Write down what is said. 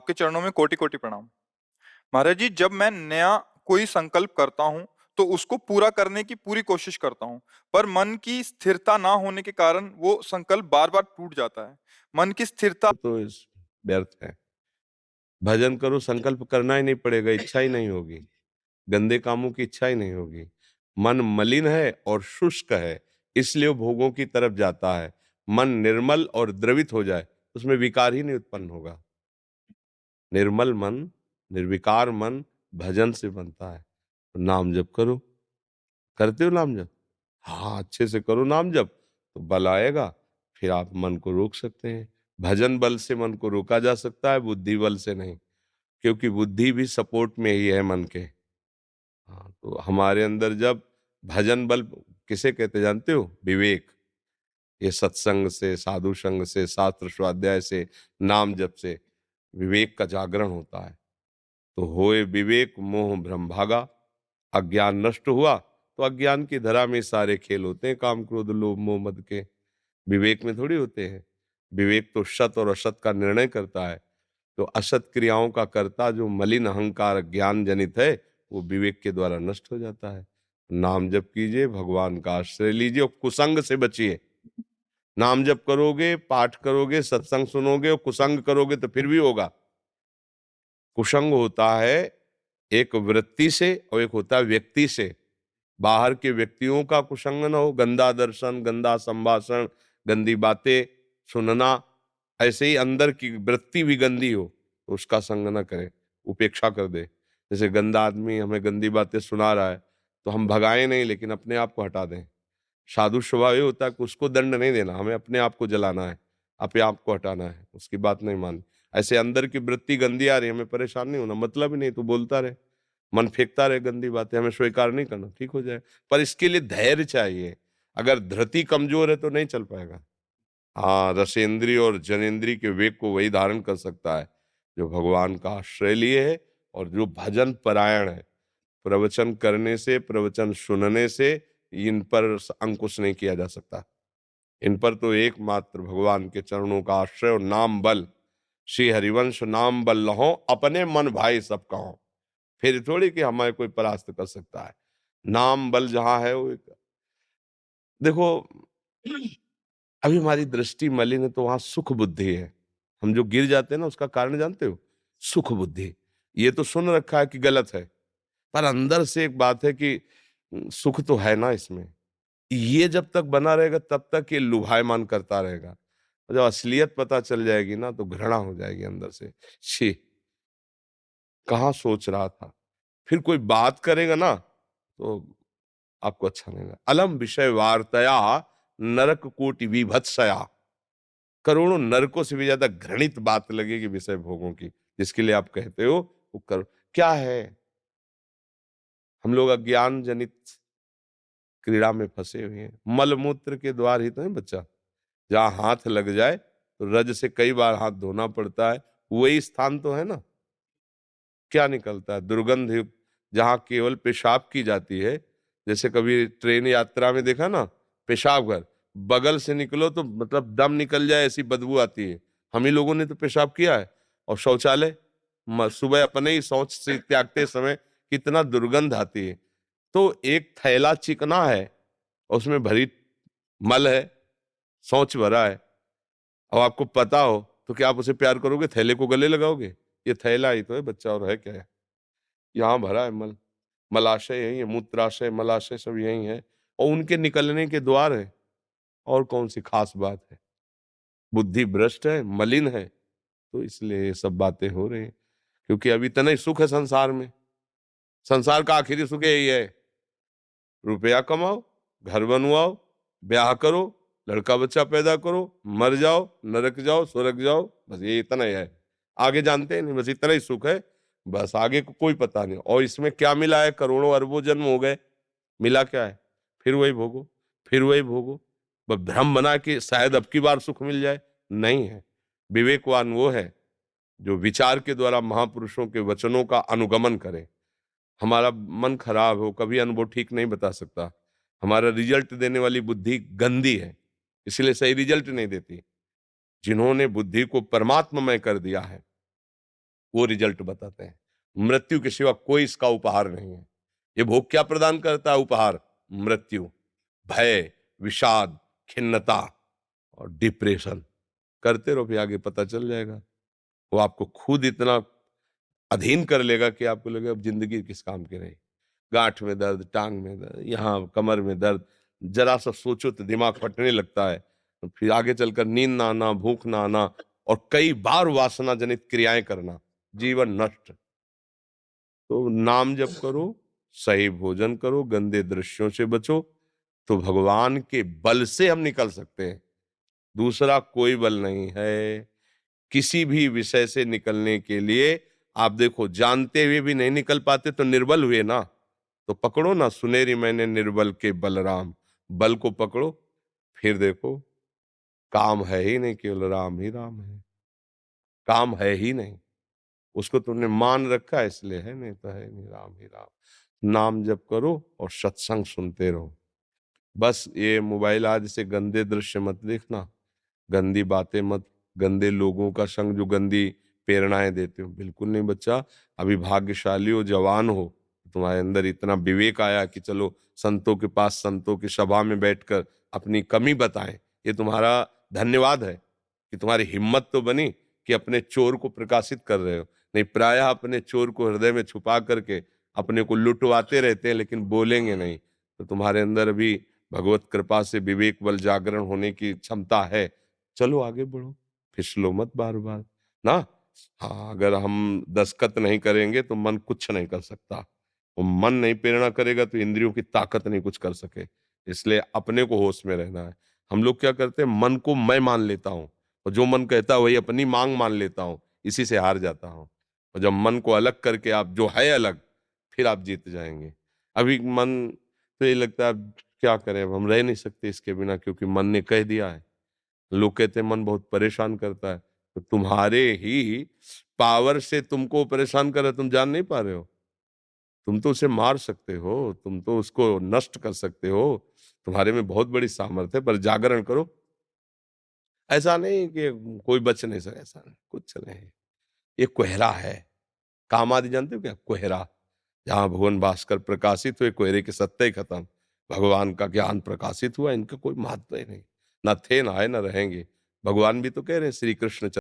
आपके चरणों में कोटि-कोटि प्रणाम। महाराज जी, जब मैं नया कोई संकल्प करता हूँ, तो उसको पूरा करने की पूरी कोशिश करता हूँ, पर मन की स्थिरता ना होने के कारण वो संकल्प बार-बार टूट जाता है। मन की स्थिरता तो इस व्यर्थ है। भजन करो, संकल्प करना ही नहीं पड़ेगा, इच्छा ही नहीं होगी, गंदे कामों की इच्छा ही नहीं होगी। मन मलिन है और शुष्क है, इसलिए वो भोगों की तरफ जाता है। मन निर्मल और द्रवित हो जाए, उसमें विकार ही नहीं उत्पन्न होगा। निर्मल मन, निर्विकार मन भजन से बनता है। नाम जप करो। करते हो नाम जप? हाँ, अच्छे से करो नाम जप, तो बल आएगा, फिर आप मन को रोक सकते हैं। भजन बल से मन को रोका जा सकता है, बुद्धि बल से नहीं, क्योंकि बुद्धि भी सपोर्ट में ही है मन के। हाँ, तो हमारे अंदर जब भजन बल किसे कहते जानते हो? विवेक। ये सत्संग से, साधु संग से, शास्त्र स्वाध्याय से, नाम जप से विवेक का जागरण होता है। तो होए विवेक मोह भ्रम भागा। अज्ञान नष्ट हुआ तो अज्ञान की धरा में सारे खेल होते हैं, काम क्रोध लोभ मोह मद के। विवेक में थोड़ी होते हैं। विवेक तो सत और असत का निर्णय करता है। तो असत क्रियाओं का कर्ता जो मलिन अहंकार ज्ञान जनित है, वो विवेक के द्वारा नष्ट हो जाता है। नाम जप कीजिए, भगवान का आश्रय लीजिए और कुसंग से बचिए। नाम जप करोगे, पाठ करोगे, सत्संग सुनोगे और कुसंग करोगे तो फिर भी होगा। कुसंग होता है एक वृत्ति से और एक होता है व्यक्ति से। बाहर के व्यक्तियों का कुसंग न हो, गंदा दर्शन, गंदा संभाषण, गंदी बातें सुनना, ऐसे ही अंदर की वृत्ति भी गंदी हो तो उसका संग न करे, उपेक्षा कर दे। जैसे गंदा आदमी हमें गंदी बातें सुना रहा है तो हम भगाएं नहीं, लेकिन अपने आप को हटा दें। साधु स्वभाव ये होता है कि उसको दंड नहीं देना, हमें अपने आप को जलाना है, अपने आप को हटाना है, उसकी बात नहीं माननी। ऐसे अंदर की वृत्ति गंदी आ रही है, हमें परेशान नहीं होना, मतलब ही नहीं तो बोलता रहे, मन फेंकता रहे गंदी बातें, हमें स्वीकार नहीं करना, ठीक हो जाए। पर इसके लिए धैर्य चाहिए। अगर धृति कमजोर है तो नहीं चल पाएगा। हाँ, रसेंद्रिय और जनेंद्रिय के वेग को वही धारण कर सकता है जो भगवान का आश्रय लिए है और जो भजन परायण है। प्रवचन करने से, प्रवचन सुनने से इन पर अंकुश नहीं किया जा सकता। इन पर तो एकमात्र भगवान के चरणों का आश्रय और नाम बल। श्री हरिवंश नाम बल लहो, अपने मन भाई सब कहो। फिर थोड़ी कि हमें कोई परास्त कर सकता है। नाम बल जहां है वो देखो, अभी हमारी दृष्टि मलिन है तो वहां सुख बुद्धि है। हम जो गिर जाते हैं ना, उसका कारण जानते हो? सुख बुद्धि। ये तो सुन रखा है कि गलत है, पर अंदर से एक बात है कि सुख तो है ना इसमें। ये जब तक बना रहेगा तब तक ये लुभायमान करता रहेगा। जब असलियत पता चल जाएगी ना तो घृणा हो जाएगी अंदर से। छी, कहाँ सोच रहा था। फिर कोई बात करेगा ना तो आपको अच्छा नहीं लगेगा। अलम विषय वार्तया नरक कोटि विभत्सया। करोड़ों नरकों से भी ज्यादा घृणित बात लगेगी विषय भोगों की, जिसके लिए आप कहते हो वो करो। क्या है? हम लोग अज्ञान जनित क्रीड़ा में फंसे हुए हैं। मलमूत्र के द्वार ही तो है बच्चा। जहां हाथ लग जाए तो रज से कई बार हाथ धोना पड़ता है, वही स्थान तो है ना। क्या निकलता है? दुर्गंध युक्त, जहां केवल पेशाब की जाती है। जैसे कभी ट्रेन यात्रा में देखा ना, पेशाब घर बगल से निकलो तो मतलब दम निकल जाए ऐसी बदबू आती है। हम ही लोगों ने तो पेशाब किया है। और शौचालय, सुबह अपने ही शौच से त्यागते समय कितना दुर्गंध आती है। तो एक थैला चिकना है, उसमें भरी मल है, शौच भरा है, और आपको पता हो तो क्या आप उसे प्यार करोगे? थैले को गले लगाओगे? ये थैला ही तो है बच्चा, और है क्या है? यहाँ भरा है मल। मलाशय यही है, मूत्राशय मलाशय सब यही है, और उनके निकलने के द्वार है। और कौन सी खास बात है? बुद्धि भ्रष्ट है, मलिन है, तो इसलिए ये सब बातें हो रही हैं। क्योंकि अभी इतना ही सुख है संसार में। संसार का आखिरी सुख यही है, रुपया कमाओ, घर बनवाओ, ब्याह करो, लड़का बच्चा पैदा करो, मर जाओ, नरक जाओ, स्वर्ग जाओ, बस ये इतना ही है। आगे जानते ही नहीं, बस इतना ही सुख है। बस आगे को कोई पता नहीं। और इसमें क्या मिला है? करोड़ों अरबों जन्म हो गए, मिला क्या है? फिर वही भोगो, फिर वही भोगो। बस भ्रम बना कि शायद अब की बार सुख मिल जाए। नहीं है। विवेकवान वो है जो विचार के द्वारा महापुरुषों के वचनों का अनुगमन करे। हमारा मन खराब हो, कभी अनुभव ठीक नहीं बता सकता। हमारा रिजल्ट देने वाली बुद्धि गंदी है, इसलिए सही रिजल्ट नहीं देती। जिन्होंने बुद्धि को परमात्ममय कर दिया है, वो रिजल्ट बताते हैं। मृत्यु के सिवा कोई इसका उपहार नहीं है। ये भोग क्या प्रदान करता है उपहार? मृत्यु, भय, विषाद, खिन्नता और डिप्रेशन। करते रहो, फिर आगे पता चल जाएगा। वो आपको खुद इतना अधीन कर लेगा कि आपको लगेगा अब जिंदगी किस काम की रही। गांठ में दर्द, टांग में दर्द, यहाँ कमर में दर्द, जरा सा सोचो तो दिमाग फटने लगता है। तो फिर आगे चलकर नींद ना आना, भूख ना आना और कई बार वासना जनित क्रियाएं करना, जीवन नष्ट। तो नाम जप करो, सही भोजन करो, गंदे दृश्यों से बचो, तो भगवान के बल से हम निकल सकते हैं। दूसरा कोई बल नहीं है। किसी भी विषय से निकलने के लिए आप देखो, जानते हुए भी नहीं निकल पाते तो निर्बल हुए ना। तो पकड़ो ना, सुनेरी मैंने निर्बल के बलराम, बल को पकड़ो, फिर देखो काम है ही नहीं, केवल राम ही राम है। काम है ही नहीं, उसको तुमने मान रखा है इसलिए है, नहीं तो है नहीं, राम ही राम। नाम जप करो और सत्संग सुनते रहो। बस ये मोबाइल आज से गंदे दृश्य मत देखना, गंदी बातें मत, गंदे लोगों का संग जो गंदी प्रेरणाएं देते हो, बिल्कुल नहीं बच्चा। अभी भाग्यशाली हो, जवान हो, तुम्हारे अंदर इतना विवेक आया कि चलो संतों के पास, संतों की सभा में बैठकर अपनी कमी बताएं। ये तुम्हारा धन्यवाद है कि तुम्हारी हिम्मत तो बनी कि अपने चोर को प्रकाशित कर रहे हो। नहीं, प्रायः अपने चोर को हृदय में छुपा करके अपने को लुटवाते रहते हैं, लेकिन बोलेंगे नहीं। तो तुम्हारे अंदर अभी भगवत कृपा से विवेक बल जागरण होने की क्षमता है। चलो आगे बढ़ो, फिसलो मत बार बार ना। हाँ, अगर हम दस्तखत नहीं करेंगे तो मन कुछ नहीं कर सकता, और मन नहीं प्रेरणा करेगा तो इंद्रियों की ताकत नहीं कुछ कर सके। इसलिए अपने को होश में रहना है। हम लोग क्या करते हैं, मन को मैं मान लेता हूँ, और जो मन कहता है वही अपनी मांग मान लेता हूँ, इसी से हार जाता हूँ। और जब मन को अलग करके आप जो है अलग, फिर आप जीत जाएंगे। अभी मन तो ये लगता है अब क्या करें, अब हम रह नहीं सकते इसके बिना, क्योंकि मन ने कह दिया है। लोग कहते हैं मन बहुत परेशान करता है, तो तुम्हारे ही पावर से तुमको परेशान कर रहा है, तुम जान नहीं पा रहे हो। तुम तो उसे मार सकते हो, तुम तो उसको नष्ट कर सकते हो। तुम्हारे में बहुत बड़ी सामर्थ्य है, पर जागरण करो। ऐसा नहीं कि कोई बच नहीं सके, ऐसा नहीं, कुछ नहीं। ये कोहरा है। काम आदि जानते हो क्या? कोहरा, जहां भुवन भास्कर प्रकाशित हुए, कोहरे के सत्ते ही खत्म। भगवान का ज्ञान प्रकाशित हुआ, इनका कोई महत्व ही नहीं। ना थे, ना है, ना रहेंगे। भगवान भी तो कह रहे हैं, श्री कृष्ण